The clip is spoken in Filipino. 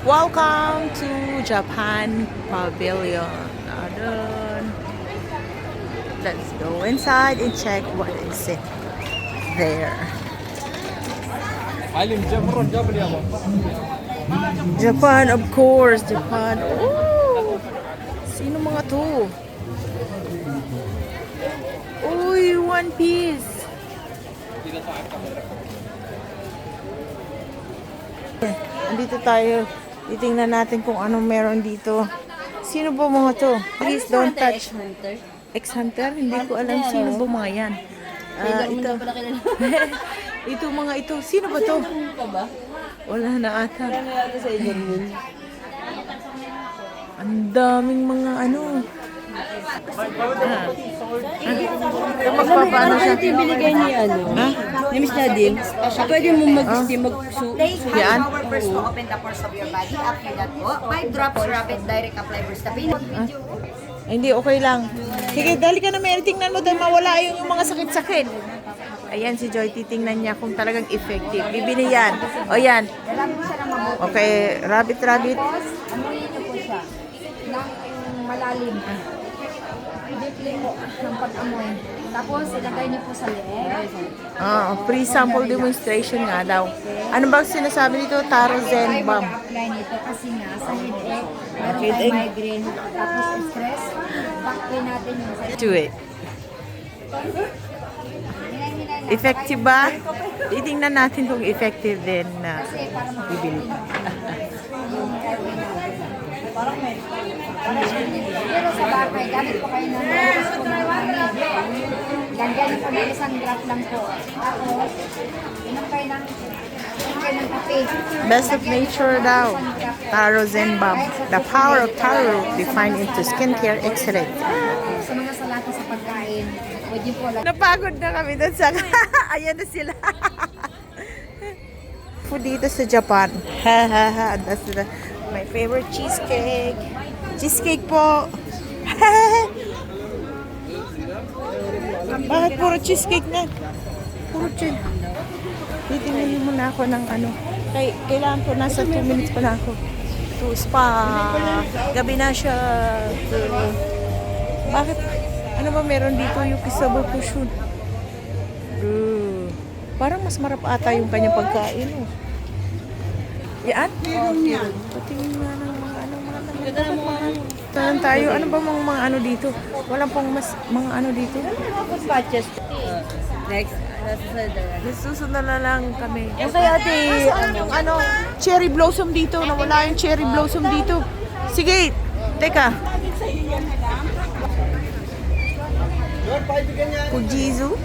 Welcome to Japan Pavilion. Adun. Let's go inside and check what is it there. Japan, of course. Japan. Oh! Sino mga to? Uy, One Piece. Andito tayo. Titingnan natin kung anong meron dito. Sino ba mga to? Please don't touch. Ex-hunter? Hindi ko alam sino ba mga yan. Ito. Ito mga ito. Sino ba to? Wala na ata. Ang daming mga ano. Magpapaano siya? Ito yung binigay ni ni Miss Nadine. Pwede mo Yan? First to open the pores of your body. After that po, 5 drops rapid direct apply for stability. Hindi, okay lang. Sige, dali ka na Mary. Tingnan mo dahil mawala yung mga sakit-sakit. Ayan si Joy, titingnan niya kung talagang effective. Bibili yan. O yan. Okay, rabbit. Amuyin niyo po siya ng malalim. Deeply po ng pag-amoy. Tapos, ilagay niyo po sa leeg. Free sample demonstration nga daw. Ano bang sinasabi dito? Taro Zen Bomb. Apply nito kasi nga sa headache, meron Headache. tayong migraine, tapos stress, backpay natin yung sa Do it. Effective ba? Titingnan natin kung effective din na bibili. Pero sa bakay, gamit po kayo ng oras po ng kami. Lagyan niyo po ng isang drop lang po. Tapos, inom kayo ng kape. Best of nature daw. Taro Zen Bomb. The power of taro defined into skincare excellence. Sa mga salata sa pagkain, pwede po lagyan. Napagod na kami doon sa... Ayan na sila. Food dito sa Japan. That's my favorite cheesecake. Cheesecake po. Bakit puro cheesecake na? Puro cheesecake. Titingnan muna ako ng ano. Kailangan ko nasa 2 minutes pa na ako. To spa. Gabi na siya. Bakit? Ano ba meron dito yung kisabo pushun? Parang mas marap ata yung kanyang pagkain. Oh. Yan? Patingin nga ng mga ano. Saan tayo? Ano ba mga ano dito? Walang pang mas mga ano dito? patches. Next. Susunod na lang kami. Yung kay ate, Yung ano, cherry blossom dito. Nawala yung cherry blossom dito. Sige, teka. Fujizu.